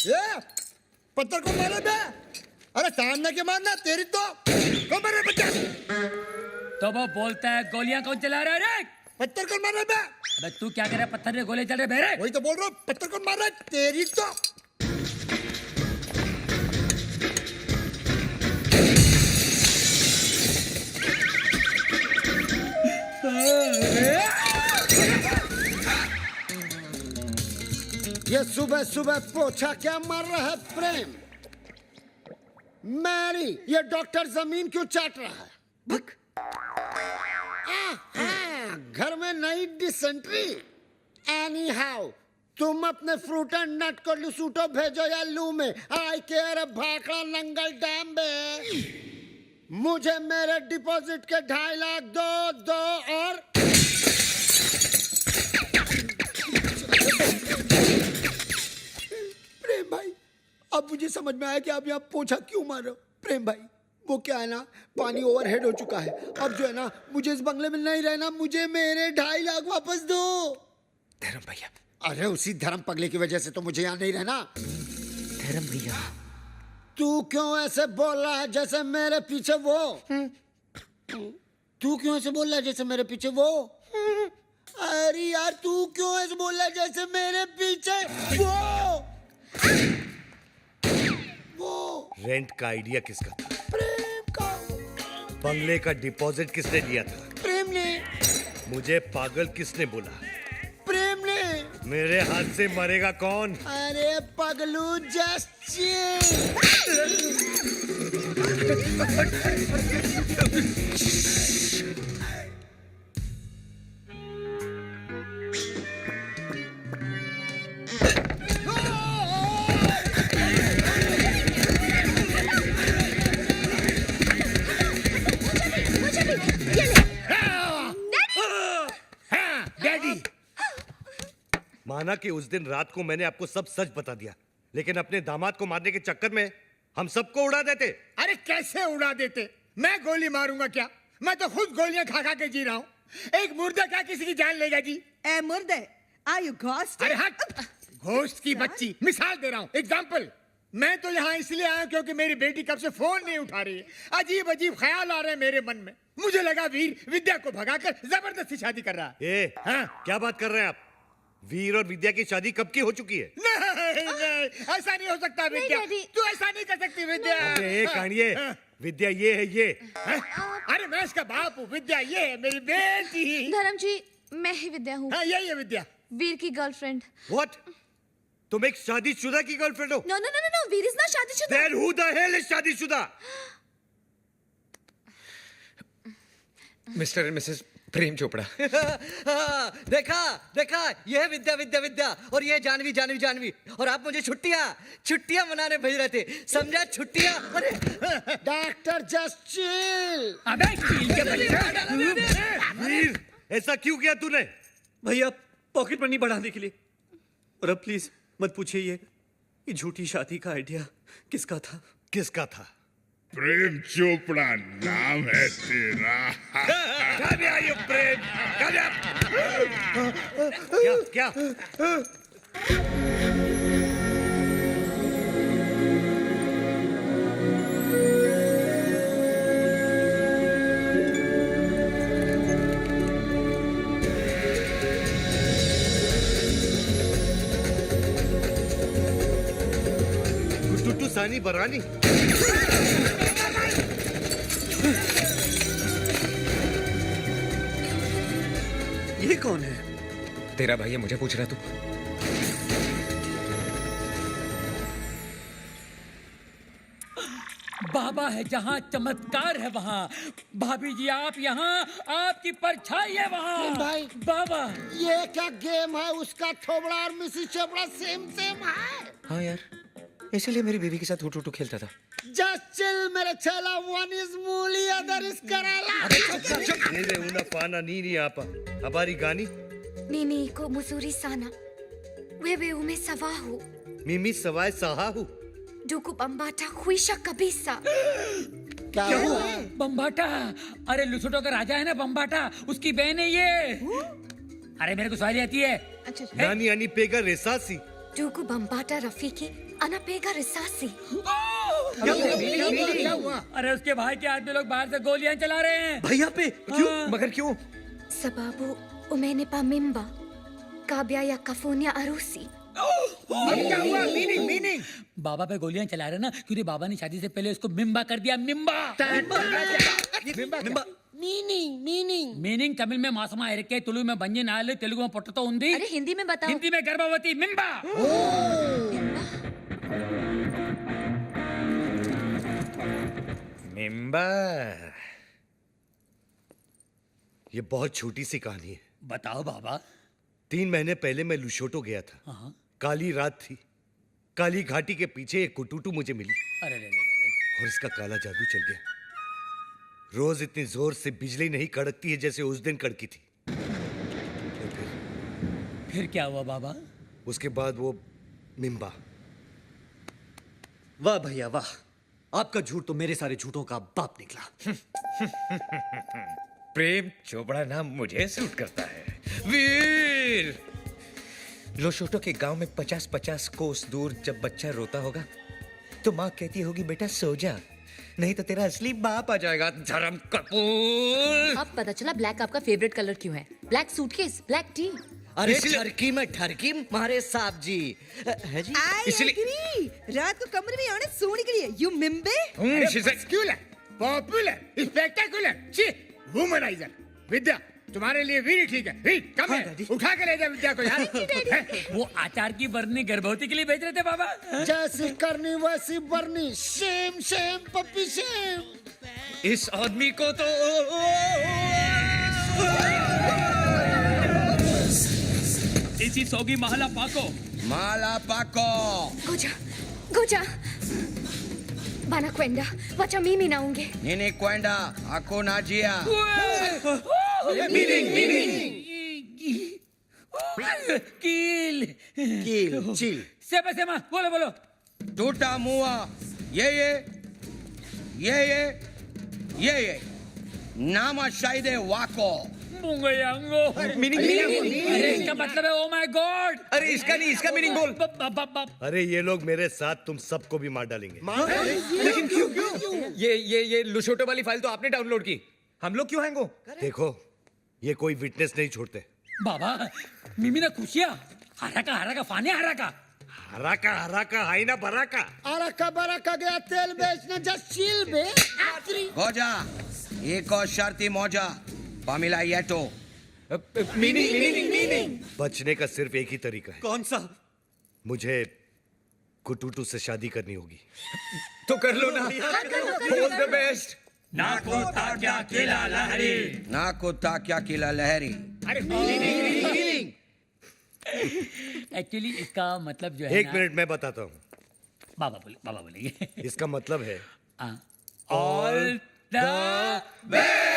ये पत्थर को मारे बे। अरे सामने के मारना तेरी तो कौन मारे पत्थर? तो वो बोलता है गोलियां कौन चला रहा है रे? पत्थर कौन मार रहा है बे? अबे तू क्या कर रहा है? पत्थर में गोले चल रहे मेरे। वही तो बोल रहा हूँ, पत्थर कौन मार रहा है? तेरी तो ये सुबह सुबह पोछा क्या मार रहा है प्रेम? मैरी, ये डॉक्टर जमीन क्यों चाट रहा है? भक। घर में नई डिसेंट्री। एनी हाउ, तुम अपने फ्रूट एंड नट को लुसूटो भेजो या लू में। आई केयर भाखड़ा नंगल डैम में। मुझे मेरे डिपॉजिट के 2.5 लाख दो और प्रेम भाई, अब मुझे समझ में आया कि आप यहाँ पोछा क्यों मार रहे हो। प्रेम भाई, वो क्या है ना, पानी ओवरहेड हो चुका है। अब जो है ना, मुझे इस बंगले में नहीं रहना, मुझे मेरे 2.5 लाख वापस दो। धर्म भैया, अरे उसी धर्म पगले की वजह से तो मुझे यहाँ नहीं रहना। धर्म भैया, तू क्यों ऐसे बोल रहा है जैसे मेरे पीछे वो? तू क्यों ऐसे बोल रहा है जैसे मेरे पीछे वो? अरे यार, तू क्यों ऐसे बोल रहा है जैसे मेरे पीछे वो? रेंट का आइडिया किसका था? प्रेम का। बंगले का डिपॉजिट किसने लिया था? प्रेम ने। मुझे पागल किसने बोला? प्रेम ने। मेरे हाथ से मरेगा कौन? अरे पगलू, जस्ट माना कि उस दिन रात को मैंने आपको सब सच बता दिया, लेकिन अपने दामाद को मारने के चक्कर में हम सबको उड़ा देते। अरे कैसे उड़ा देते? मैं गोली मारूंगा क्या? मैं तो खुद गोलियां खा खा के जी रहा हूँ। एक मुर्दा क्या किसी की जान लेगा जी? ए मुर्दे, आर यू घोस्ट? अरे हट, घोस्ट की बच्ची। मिसाल दे रहा हूँ, एग्जाम्पल। मैं तो यहाँ इसलिए आया क्योंकि मेरी बेटी कब से फोन नहीं उठा रही है। अजीब अजीब ख्याल आ रहे हैं मेरे मन में। मुझे लगा वीर विद्या को भगाकर जबरदस्ती शादी कर रहा है। हाँ? क्या बात कर रहे हैं आप? वीर और विद्या की शादी कब की हो चुकी है? नहीं, ऐसा नहीं हो सकता विद्या। तू ऐसा नहीं कर सकती विद्या। अरे कानिए, विद्या ये है ये। अरे मैं इसका बाप हूँ, विद्या ये है मेरी बेटी। धर्म जी, मैं ही विद्या हूँ। हाँ, यही है विद्या, वीर की गर्लफ्रेंड। What? तुम एक शादीशुदा की गर्लफ्रेंड हो? No no no no, Veer is not शादीशुदा। Then who the hell is शादीशुदा? Mr and Mrs Prem Chopra. देखा देखा, ये है विद्या विद्या विद्या, और ये जानवी जानवी जानवी। और आप मुझे छुट्टियां मनाने भेज रहे थे, समझा? छुट्टियां। अरे डॉक्टर, जस्ट चिल। अबे चील के बच्चे। वीर, ऐसा क्यों किया तूने? भैया, पॉकेट मनी बढ़ाने के लिए। और अब प्लीज मत पूछिए ये झूठी शादी का आइडिया किसका था? किसका था? प्रेम चोपड़ा नाम है तेरा। ये प्रेम क्या? टुट्टू सानी बरानी। ये कौन है? तेरा भाई है, मुझे पूछ रहा तू? बाबा है जहाँ चमत्कार है वहाँ। भाभी जी आप यहाँ, आपकी परछाई है वहाँ। भाई, बाबा, ये क्या गेम है? उसका थोबड़ा और मिसिस चोपड़ा सेम सेम है। हाँ यार, इसीलिए मेरी बीवी के साथ हुटू खेलता था। जस्ट चिल मेरे चेला, वन इज मूली, अदर इज कराला। Nere una pana nini apa. Habari gani? Nini ko muzuri sana. Wewe umesawahu. Mimi sawai sahahu. Duku bambata huisha kabisa. क्या हुआ? बम्बाटा। अरे लुसुटो का राजा है ना बम्बाटा, उसकी बहन है ये। अरे मेरे को सवारी आती है। Nani ani pega resasi. Duku Bambata Rafiki Anapega Risasi. क्या हुआ? अरे उसके भाई के आदमी लोग बाहर से गोलियां चला रहे हैं। भैया पे क्यों? मगर क्यों? Sababu umene pa mimba. Kabya ya kafunya arusi. क्या हुआ? मीनिंग बाबा पे गोलियां चला रहे हैं ना, क्योंकि बाबा ने शादी से पहले उसको मिम्बा कर दिया। मिम्बा मीनिंग तमिल में मासमा इरके, तुलु में बंजी नाले, तेलुगु में पोटतो उंदी, अरे हिंदी में बताओ। हिंदी में गर्भवती मिम्बा। मिम्बा। ये बहुत छोटी सी कहानी है। बताओ बाबा। 3 महीने पहले मैं लुशोटो गया था। हाँ। काली रात थी। काली घाटी के पीछे एक कुटुटू मुझे मिली अरे रे और इसका काला जादू चल गया। रोज इतनी जोर से बिजली नहीं कड़कती है जैसे उस दिन कड़की थी। और फिर क्या हुआ बाबा? उसके बाद वो मिम्बा। वाह भैया वाह, आपका झूठ तो मेरे सारे झूठों का बाप निकला। प्रेम चोपड़ा नाम मुझे सूट करता है। वीर! लोशोटो के गांव में 50-50 कोस दूर जब बच्चा रोता होगा तो माँ कहती होगी बेटा सो जा, नहीं तो तेरा असली बाप आ जाएगा। धर्म कपूर। अब पता चला ब्लैक आपका फेवरेट कलर क्यों है। Black suitcase, black T. अरे ठरकी में ठरकी मारे साहब जी है जी। I agree. रात को कमरे में आने सोने के लिए you मिम्बे। स्क्यूलर, पॉपुलर, स्पेक्टेकुलर, ची, वुमनाइजर। विद्या, तुम्हारे लिए वीर ठीक है। वीर, कम है। उठा के ले जा विद्या को यार। वो आचार की बरनी गर्भवती के लिए भेज रहे थे बाबा। जैसी करनी वैसी बरनी, सेम सेम पप्पी सेम। इस आदमी को तो इसी सोगी महला पाको। माला पाको। Goja. Bana kwenda. Wacha mimi naonge. Nini kwenda? Hakuna njia. कील चिल। सेमा बोलो। Tutaamua yeye na mashahidi wako। मुंगयांगो। अरे इसका मतलब है ओ माय गॉड। अरे इसका नहीं, इसका मीनिंग बोल। अरे ये लोग मेरे साथ तुम सबको भी मार डालेंगे। लेकिन क्यों? ये लुशोटो वाली फाइल तो आपने डाउनलोड की, हम लोग क्यों हैंग हो? देखो, ये कोई विटनेस नहीं छोड़ते। बाबा मिमी ना खुशिया हराका फाने हराका हाई ना बराका। अरका बरका गया तेल बेचने, जस्ट चिल बे। गोजा, एक और शर्ती मौजा, पामिला येटो। मीनिंग। बचने का सिर्फ एक ही तरीका है। कौन सा? मुझे कुटुटू से शादी करनी होगी। तो कर लो ना। All the best. ना कोता क्या किला लहरी। एक्चुअली इसका मतलब जो है एक मिनट मैं बताता हूँ। बाबा बोलेंगे। इसका मतलब है ऑल द बेस्ट।